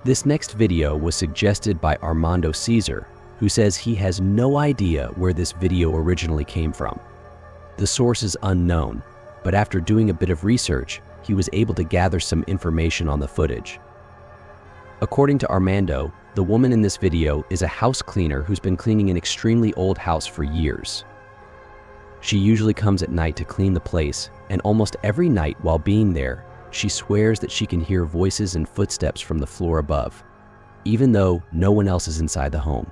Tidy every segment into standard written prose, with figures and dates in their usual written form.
This next video was suggested by Armando Caesar, who says he has no idea where this video originally came from. The source is unknown, but after doing a bit of research, he was able to gather some information on the footage. According to Armando, the woman in this video is a house cleaner who's been cleaning an extremely old house for years. She usually comes at night to clean the place, and almost every night while being there, she swears that she can hear voices and footsteps from the floor above, even though no one else is inside the home.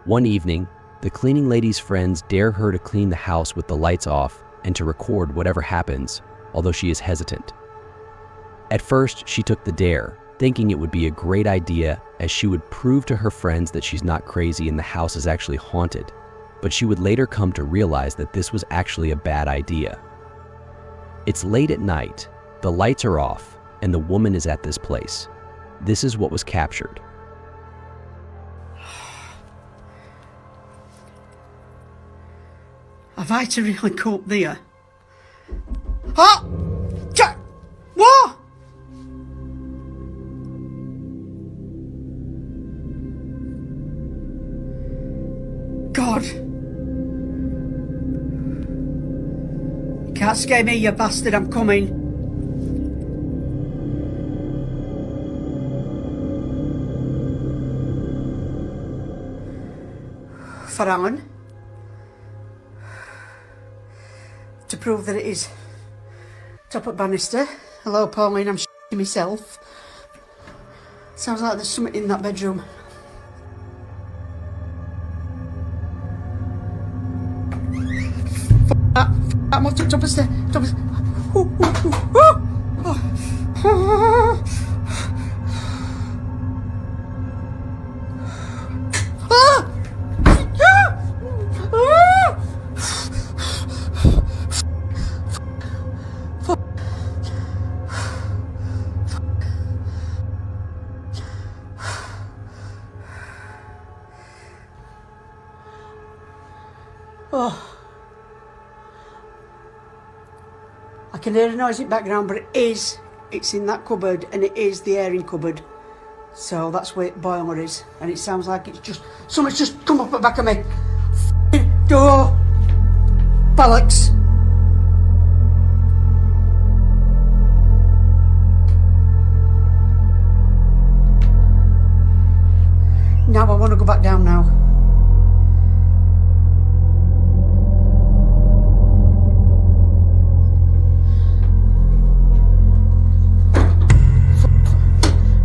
One evening, the cleaning lady's friends dare her to clean the house with the lights off and to record whatever happens, although she is hesitant. At first, she took the dare, thinking it would be a great idea as she would prove to her friends that she's not crazy and the house is actually haunted, but she would later come to realize that this was actually a bad idea. It's late at night, the lights are off, and the woman is at this place. This is what was captured. Have I to really cope there? Oh! What? God. You can't scare me, you bastard, I'm coming. For Alan. To prove that it is top at banister. Hello, Pauline, I'm shitting myself. Sounds like there's something in that bedroom. I'm up to the top of the stairs. Oh. I can hear a noise in the background, but it's in that cupboard, and it is the airing cupboard. So that's where the boiler is, and it sounds like it's just, someone's just come up at the back of me. Door. Bollocks. Now I want to go back down now.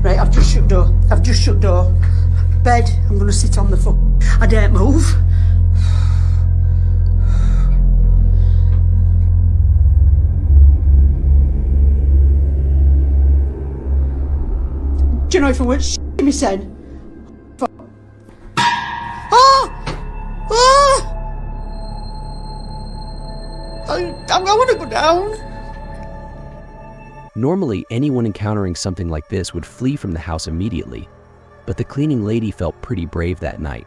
Right, I've just shut door. Bed, I'm going to sit on the floor. I daren't move. Do you know if I weren't shitting me said? I want to go down. Normally, anyone encountering something like this would flee from the house immediately, but the cleaning lady felt pretty brave that night.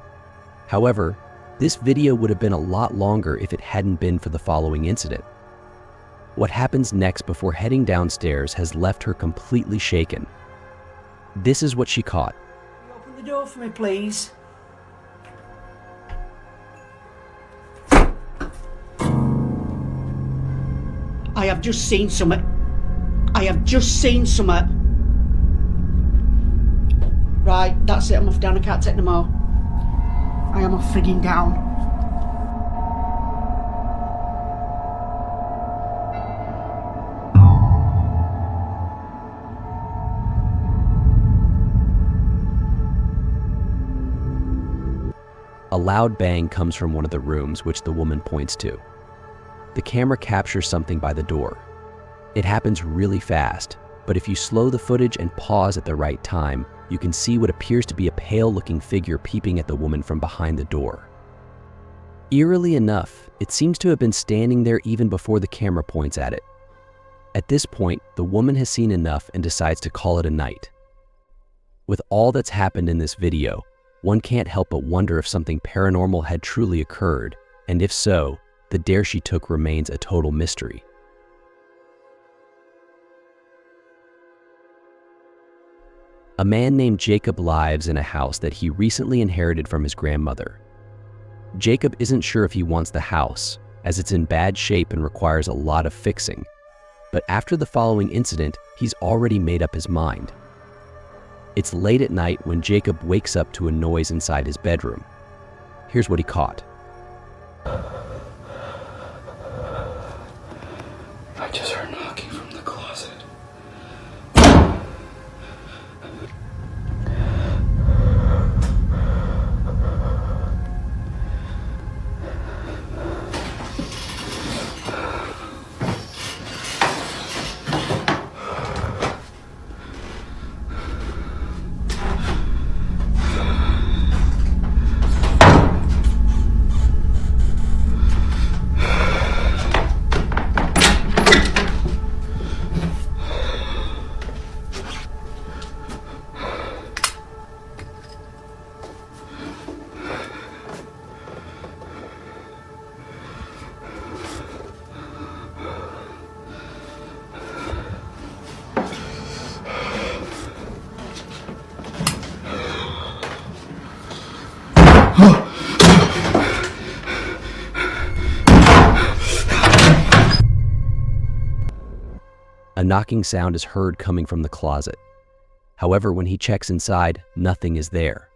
However, this video would have been a lot longer if it hadn't been for the following incident. What happens next before heading downstairs has left her completely shaken. This is what she caught. Open the door for me, please. I have just seen something. Right, that's it, I'm off down, I can't take no more. I am off frigging down. A loud bang comes from one of the rooms, which the woman points to. The camera captures something by the door. It happens really fast, but if you slow the footage and pause at the right time, you can see what appears to be a pale-looking figure peeping at the woman from behind the door. Eerily enough, it seems to have been standing there even before the camera points at it. At this point, the woman has seen enough and decides to call it a night. With all that's happened in this video, one can't help but wonder if something paranormal had truly occurred, and if so, the dare she took remains a total mystery. A man named Jacob lives in a house that he recently inherited from his grandmother. Jacob isn't sure if he wants the house, as it's in bad shape and requires a lot of fixing. But after the following incident, he's already made up his mind. It's late at night when Jacob wakes up to a noise inside his bedroom. Here's what he caught. I just heard knocking from the closet. A knocking sound is heard coming from the closet. However, when he checks inside, nothing is there.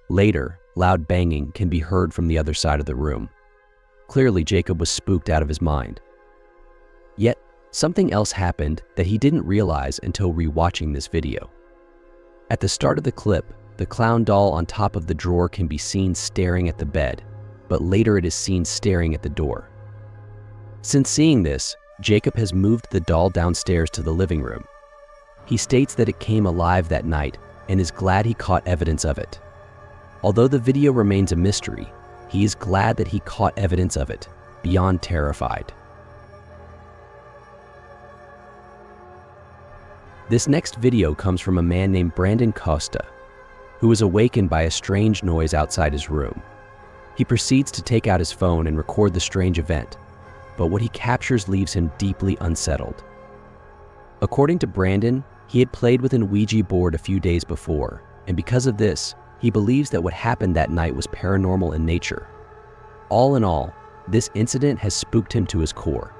Later, loud banging can be heard from the other side of the room. Clearly, Jacob was spooked out of his mind. Yet, something else happened that he didn't realize until rewatching this video. At the start of the clip, the clown doll on top of the drawer can be seen staring at the bed, but later it is seen staring at the door. Since seeing this, Jacob has moved the doll downstairs to the living room. He states that it came alive that night and is glad he caught evidence of it. Although the video remains a mystery, he is glad that he caught evidence of it, beyond terrified. This next video comes from a man named Brandon Costa, who was awakened by a strange noise outside his room. He proceeds to take out his phone and record the strange event, but what he captures leaves him deeply unsettled. According to Brandon, he had played with an Ouija board a few days before, and because of this, he believes that what happened that night was paranormal in nature. All in all, this incident has spooked him to his core.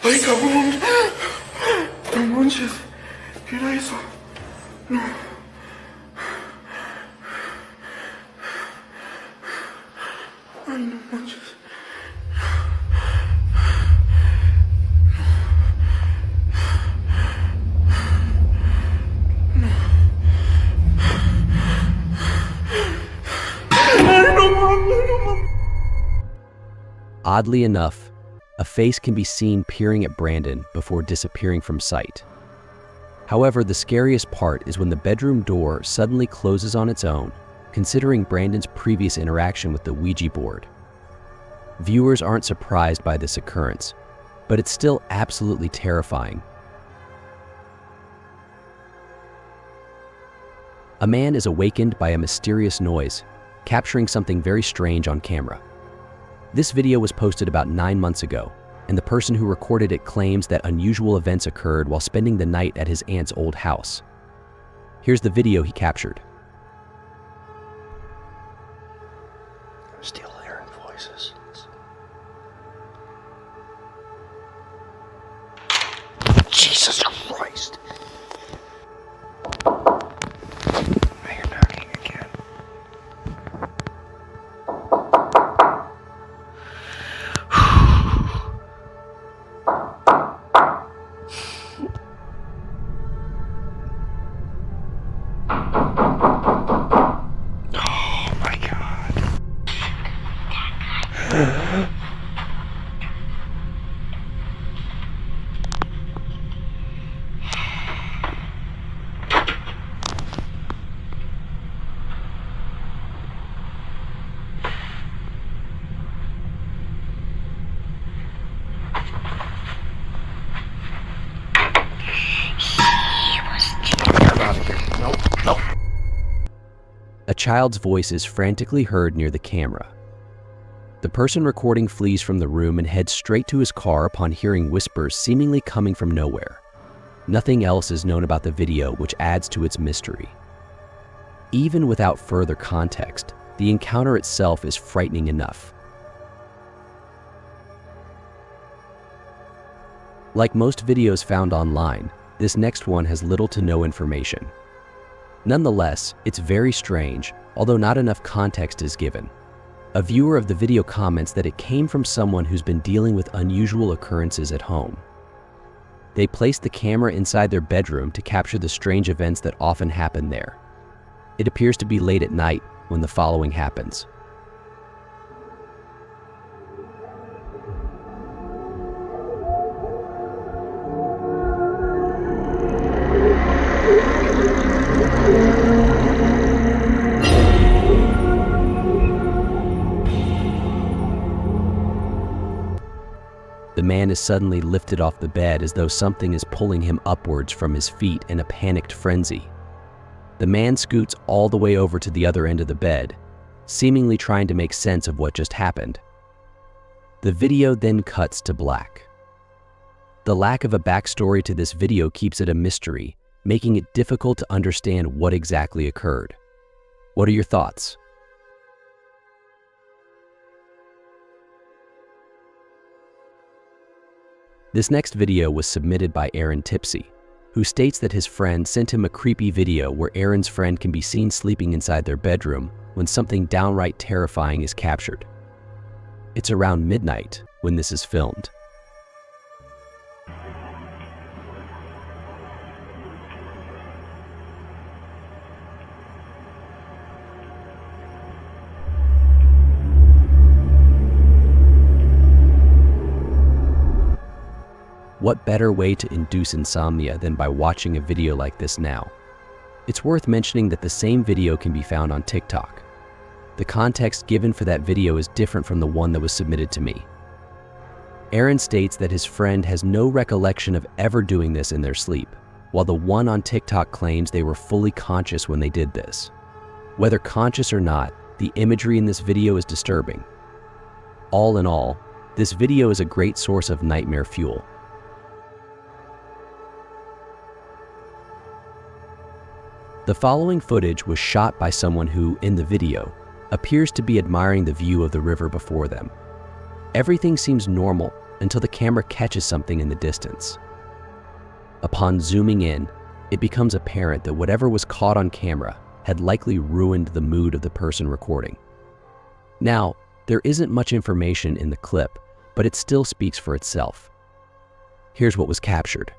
Ay, cabrón. No manches. ¿Qué era eso? No. Ay, no manches. Ay, no mames, no mames. Oddly enough, a face can be seen peering at Brandon before disappearing from sight. However, the scariest part is when the bedroom door suddenly closes on its own, considering Brandon's previous interaction with the Ouija board. Viewers aren't surprised by this occurrence, but it's still absolutely terrifying. A man is awakened by a mysterious noise, capturing something very strange on camera. This video was posted about 9 months ago, and the person who recorded it claims that unusual events occurred while spending the night at his aunt's old house. Here's the video he captured. I'm still hearing voices. Jesus Christ. I hear knocking again. Oh my God. child's voice is frantically heard near the camera. The person recording flees from the room and heads straight to his car upon hearing whispers seemingly coming from nowhere. Nothing else is known about the video, which adds to its mystery. Even without further context, the encounter itself is frightening enough. Like most videos found online, this next one has little to no information. Nonetheless, it's very strange, although not enough context is given. A viewer of the video comments that it came from someone who's been dealing with unusual occurrences at home. They placed the camera inside their bedroom to capture the strange events that often happen there. It appears to be late at night when the following happens. The man is suddenly lifted off the bed as though something is pulling him upwards from his feet in a panicked frenzy. The man scoots all the way over to the other end of the bed, seemingly trying to make sense of what just happened. The video then cuts to black. The lack of a backstory to this video keeps it a mystery, making it difficult to understand what exactly occurred. What are your thoughts? This next video was submitted by Aaron Tipsy, who states that his friend sent him a creepy video where Aaron's friend can be seen sleeping inside their bedroom when something downright terrifying is captured. It's around midnight when this is filmed. What better way to induce insomnia than by watching a video like this now? It's worth mentioning that the same video can be found on TikTok. The context given for that video is different from the one that was submitted to me. Aaron states that his friend has no recollection of ever doing this in their sleep, while the one on TikTok claims they were fully conscious when they did this. Whether conscious or not, the imagery in this video is disturbing. All in all, this video is a great source of nightmare fuel. The following footage was shot by someone who, in the video, appears to be admiring the view of the river before them. Everything seems normal until the camera catches something in the distance. Upon zooming in, it becomes apparent that whatever was caught on camera had likely ruined the mood of the person recording. Now, there isn't much information in the clip, but it still speaks for itself. Here's what was captured.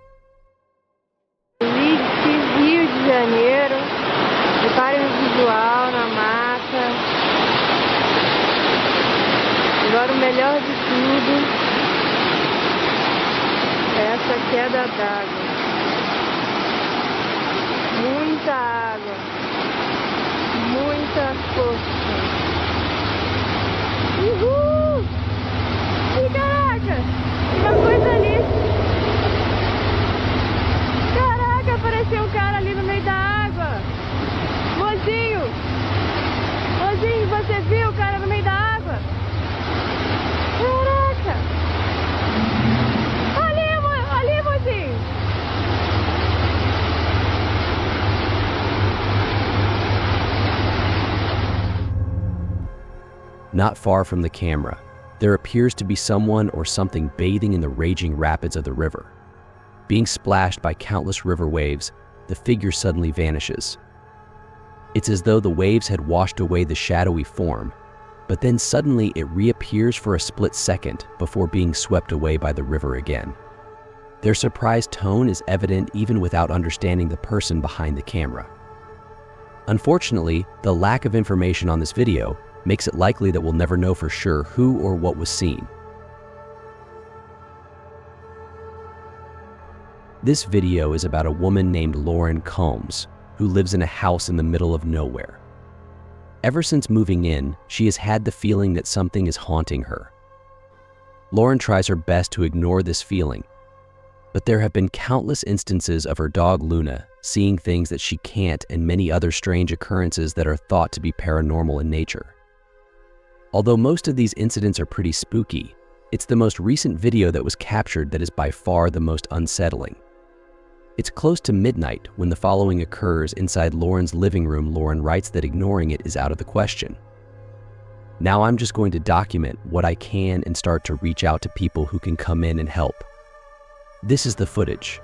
Rio de Janeiro, repare no visual, na mata. Agora o melhor de tudo é essa queda d'água. Muita água, muita força. Uhul! Ih, caraca! Uma coisa ali. Apareceu um cara ali no meio da água. Mozinho! Mozinho, você viu o cara no meio da água? Caraca! Ali, mozinho! Not far from the camera, there appears to be someone or something bathing in the raging rapids of the river. Being splashed by countless river waves, the figure suddenly vanishes. It's as though the waves had washed away the shadowy form, but then suddenly it reappears for a split second before being swept away by the river again. Their surprised tone is evident even without understanding the person behind the camera. Unfortunately, the lack of information on this video makes it likely that we'll never know for sure who or what was seen. This video is about a woman named Lauren Combs, who lives in a house in the middle of nowhere. Ever since moving in, she has had the feeling that something is haunting her. Lauren tries her best to ignore this feeling, But there have been countless instances of her dog Luna seeing things that she can't, and many other strange occurrences that are thought to be paranormal in nature. Although most of these incidents are pretty spooky, it's the most recent video that was captured that is by far the most unsettling. It's close to midnight when the following occurs inside Lauren's living room. Lauren writes that ignoring it is out of the question. Now I'm just going to document what I can and start to reach out to people who can come in and help. This is the footage.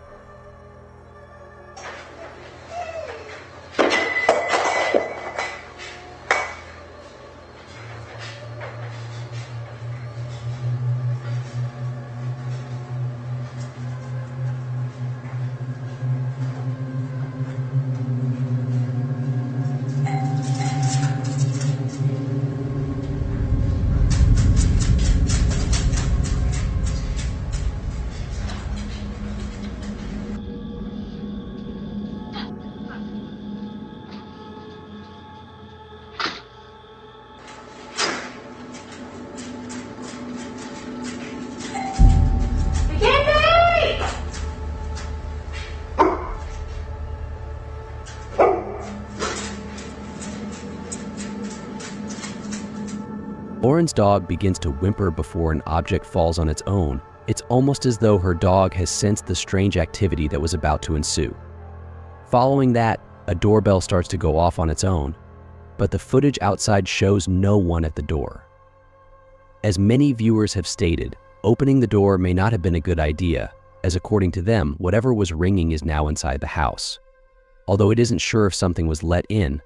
Lauren's dog begins to whimper before an object falls on its own. It's almost as though her dog has sensed the strange activity that was about to ensue. Following that, a doorbell starts to go off on its own, but the footage outside shows no one at the door. As many viewers have stated, opening the door may not have been a good idea, as according to them, whatever was ringing is now inside the house. Although it isn't sure if something was let in,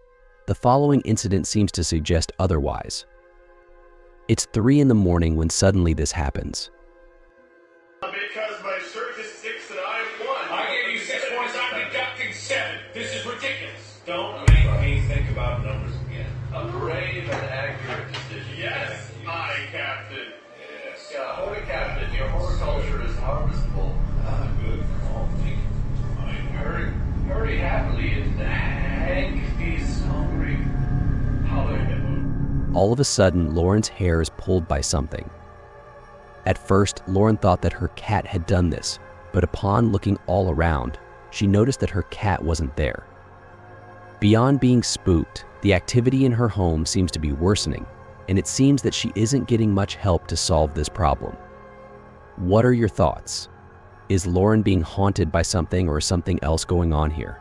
the following incident seems to suggest otherwise. It's 3 in the morning when suddenly this happens. Because my search is 6 and I won. I gave you 6 points, I'm deducting 7. This is ridiculous. Don't make me think about numbers again. A brave and accurate decision. Yes, my captain. Yes. Holy captain, your horticulture is harvestable. Good call, Nick. I'm very happily in the Hank. He's hungry. Hallelujah. All of a sudden, Lauren's hair is pulled by something. At first, Lauren thought that her cat had done this, but upon looking all around, she noticed that her cat wasn't there. Beyond being spooked, the activity in her home seems to be worsening, and it seems that she isn't getting much help to solve this problem. What are your thoughts? Is Lauren being haunted by something or something else going on here?